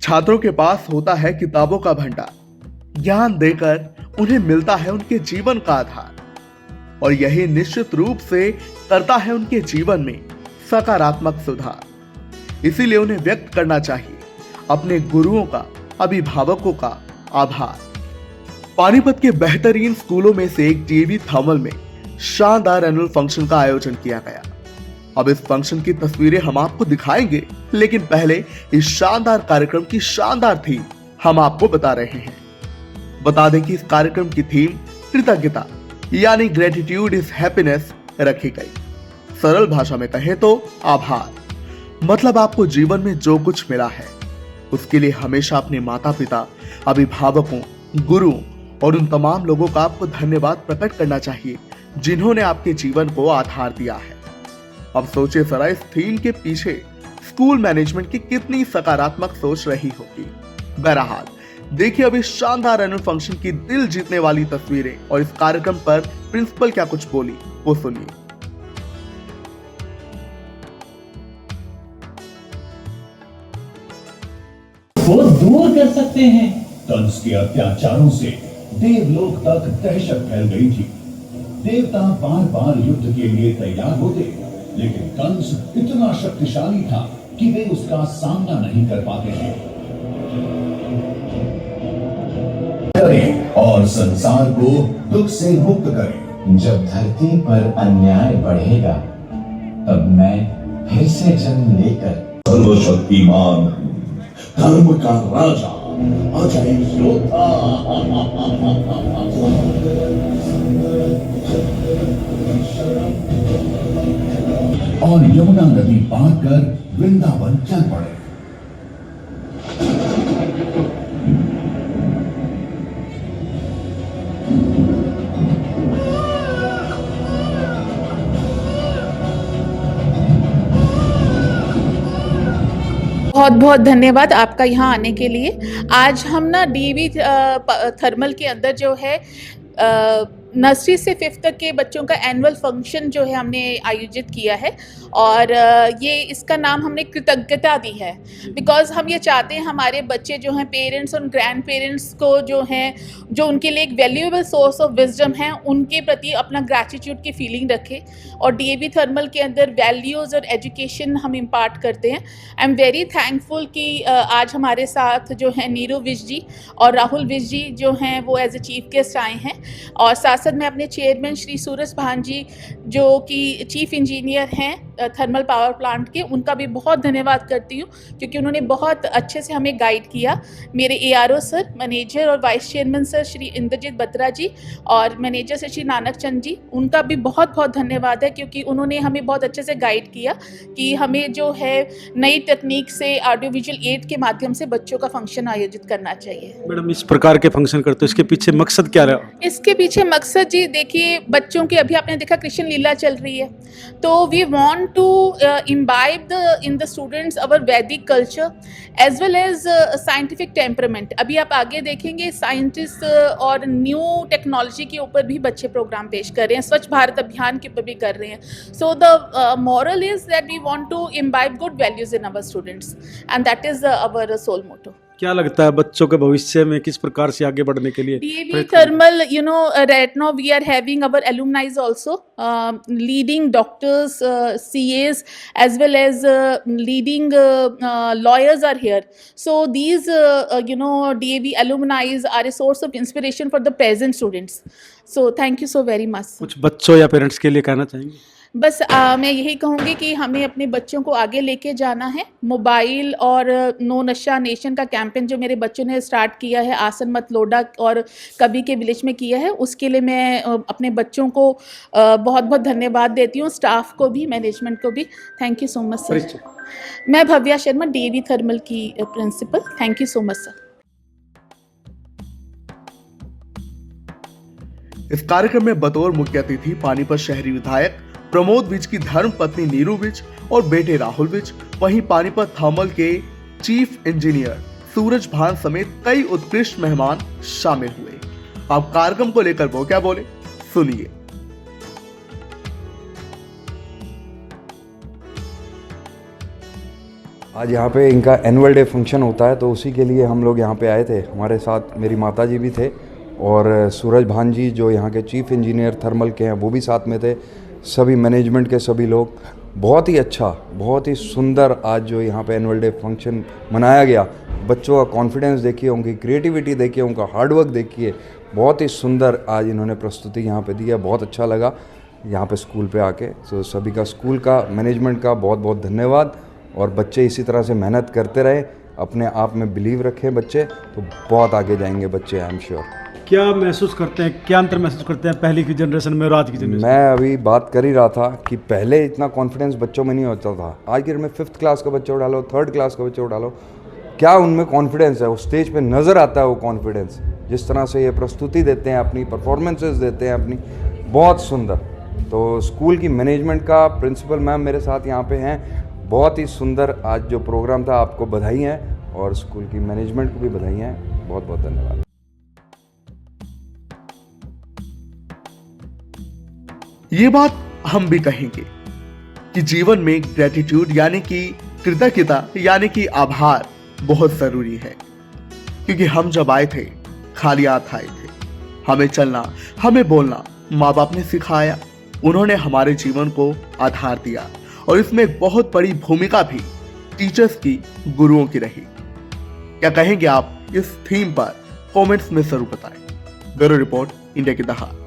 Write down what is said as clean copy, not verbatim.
छात्रों के पास होता है किताबों का भंडार, ज्ञान देकर उन्हें मिलता है उनके जीवन का आधार, और यही निश्चित रूप से करता है उनके जीवन में सकारात्मक सुधार। इसीलिए उन्हें व्यक्त करना चाहिए अपने गुरुओं का, अभिभावकों का आभार। पानीपत के बेहतरीन स्कूलों में से एक डीएवी थर्मल में शानदार एनुअल फंक्शन का आयोजन किया गया। अब इस फंक्शन की तस्वीरें हम आपको दिखाएंगे, लेकिन पहले इस शानदार कार्यक्रम की शानदार थीम हम आपको बता रहे हैं। बता दें कि इस कार्यक्रम की थीम कृतज्ञता यानी ग्रेटिट्यूड इज हैप्पीनेस रखी गई। सरल भाषा में कहें तो आभार। मतलब आपको जीवन में जो कुछ मिला है उसके लिए हमेशा अपने माता पिता, अभिभावकों, गुरुओं और उन तमाम लोगों का आपको धन्यवाद प्रकट करना चाहिए जिन्होंने आपके जीवन को आधार दिया है। अब सोचिए जरा इस थीम के पीछे स्कूल मैनेजमेंट की कितनी सकारात्मक सोच रही होगी। बहरहाल देखिए अब इस शानदार एनुअल फंक्शन की दिल जीतने वाली तस्वीरें और इस कार्यक्रम पर प्रिंसिपल क्या कुछ बोली वो सुनिए। वो दूर कर सकते हैं। कंस के अत्याचारों से देवलोक तक दहशत फैल गई थी। देवता बार बार युद्ध के लिए तैयार होते, लेकिन कंस इतना शक्तिशाली था कि वे उसका सामना नहीं कर पाते थे। और संसार को दुख से मुक्त करें। जब धरती पर अन्याय बढ़ेगा तब मैं फिर से जन्म लेकर सर्वशक्तिमान, धर्म का राजा, अजय योद्धा। और यमुना नदी पार कर वृंदावन चल पड़े। बहुत बहुत धन्यवाद आपका यहाँ आने के लिए। आज हम ना डीवी थर्मल के अंदर जो है नर्सरी से 5th तक के बच्चों का एनुअल फंक्शन जो है हमने आयोजित किया है, और ये इसका नाम हमने कृतज्ञता दी है। बिकॉज हम ये चाहते हैं हमारे बच्चे जो हैं पेरेंट्स और ग्रैंड पेरेंट्स को जो हैं, जो उनके लिए एक वैल्यूएबल सोर्स ऑफ विजडम है, उनके प्रति अपना ग्रैटिट्यूड की फीलिंग रखें। और डीएवी थर्मल के अंदर वैल्यूज़ और एजुकेशन हम इम्पार्ट करते हैं। आई एम वेरी थैंकफुल कि आज हमारे साथ जो है नीरू विज जी और राहुल विज जी जो हैं वो एज ए चीफ गेस्ट आए हैं। और साथ साथ मैं अपने चेयरमैन श्री सूरज भान जी जो कि चीफ इंजीनियर हैं थर्मल पावर प्लांट के, उनका भी बहुत धन्यवाद करती हूँ क्योंकि उन्होंने बहुत अच्छे से हमें गाइड किया। मेरे एआरओ सर, मैनेजर और vice chairman sir Shri Indrajeet Batra ji और मैनेजर से श्री नानक चंद जी, उनका भी बहुत बहुत धन्यवाद है क्योंकि उन्होंने हमें बहुत अच्छे से गाइड किया कि हमें जो है नई तकनीक से ऑडियो विजुअल एड के माध्यम से बच्चों का फंक्शन आयोजित करना चाहिए। मैडम इस प्रकार के फंक्शन करते हो, इसके पीछे मकसद क्या रहा? इसके पीछे मकसद जी देखिए, बच्चों के अभी आपने देखा कृष्ण लीला चल रही है, तो we want to imbibe in the students our Vedic culture as well as scientific temperament। अभी आप आगे देखेंगे साइंटिस्ट और न्यू टेक्नोलॉजी के ऊपर भी बच्चे प्रोग्राम पेश कर रहे हैं, स्वच्छ भारत अभियान के ऊपर भी कर रहे हैं। So the moral is that we want to imbibe good values in our students and that is our sole motto। क्या लगता है बच्चों के भविष्य में किस प्रकार से आगे बढ़ने के लिए? DAV Thermal, right now we are having our alumni also, leading doctors, CAs as well as leading lawyers are here. So these DAV alumni are a source of inspiration for the present students. So thank you so very much। कुछ बच्चों या parents के लिए कहना चाहेंगे? बस मैं यही कहूँगी कि हमें अपने बच्चों को आगे लेके जाना है। मोबाइल और नो नशा नेशन का कैंपेन जो मेरे बच्चों ने स्टार्ट किया है, आसन मत लोडा और कभी के विलेज में किया है, उसके लिए मैं अपने बच्चों को बहुत बहुत धन्यवाद देती हूँ, स्टाफ को भी, मैनेजमेंट को भी। Thank you so much sir. मैं भव्या शर्मा, डीएवी थर्मल की प्रिंसिपल। Thank you so much sir. इस कार्यक्रम में बतौर मुख्य अतिथि पानीपत शहरी विधायक प्रमोद विज की धर्म पत्नी नीरू विज और बेटे राहुल विज, वहीं पानीपत थर्मल के चीफ इंजीनियर सूरज भान समेत कई उत्कृष्ट मेहमान शामिल हुए। अब कार्यक्रम को लेकर वो क्या बोले सुनिए। आज यहाँ पे इनका एनुअल डे फंक्शन होता है, तो उसी के लिए हम लोग यहाँ पे आए थे। हमारे साथ मेरी माताजी भी थे और सूरज भान जी जो यहाँ के चीफ इंजीनियर थर्मल के हैं वो भी साथ में थे। सभी मैनेजमेंट के सभी लोग, बहुत ही अच्छा, बहुत ही सुंदर आज जो यहाँ पे एनुअल डे फंक्शन मनाया गया। बच्चों का कॉन्फिडेंस देखिए, उनकी क्रिएटिविटी देखिए, उनका हार्डवर्क देखिए, बहुत ही सुंदर आज इन्होंने प्रस्तुति यहाँ पे दी है। बहुत अच्छा लगा यहाँ पे स्कूल पे आके। तो सभी का, स्कूल का, मैनेजमेंट का बहुत बहुत धन्यवाद। और बच्चे इसी तरह से मेहनत करते रहे, अपने आप में बिलीव रखें बच्चे, तो बहुत आगे जाएंगे बच्चे, आई एम श्योर। क्या महसूस करते हैं, क्या अंतर महसूस करते हैं पहले की जनरेशन में और आज की जनरेशन? मैं अभी बात कर ही रहा था कि पहले इतना कॉन्फिडेंस बच्चों में नहीं होता था। आज के डेट में 5th क्लास का बच्चा उठा लो, 3rd क्लास का बच्चा उठा लो, क्या उनमें कॉन्फिडेंस है, उस स्टेज पे नज़र आता है वो कॉन्फिडेंस। जिस तरह से ये प्रस्तुति देते हैं, अपनी परफॉर्मेंसेस देते हैं अपनी, बहुत सुंदर। तो स्कूल की मैनेजमेंट का, प्रिंसिपल मैम मेरे साथ यहाँ पे हैं, बहुत ही सुंदर आज जो प्रोग्राम था। आपको बधाई है और स्कूल की मैनेजमेंट को भी बधाई है। बहुत बहुत धन्यवाद। ये बात हम भी कहेंगे कि जीवन में ग्रेटिट्यूड यानी कि कृतज्ञता यानी कि आभार बहुत जरूरी है, क्योंकि हम जब आए थे खाली हाथ आए थे। हमें चलना, हमें बोलना माँ बाप ने सिखाया, उन्होंने हमारे जीवन को आधार दिया और इसमें एक बहुत बड़ी भूमिका भी टीचर्स की, गुरुओं की रही। क्या कहेंगे आप इस थीम पर? कमेंट्स में जरूर बताएं। ब्यूरो रिपोर्ट, इंडिया की दहाड़।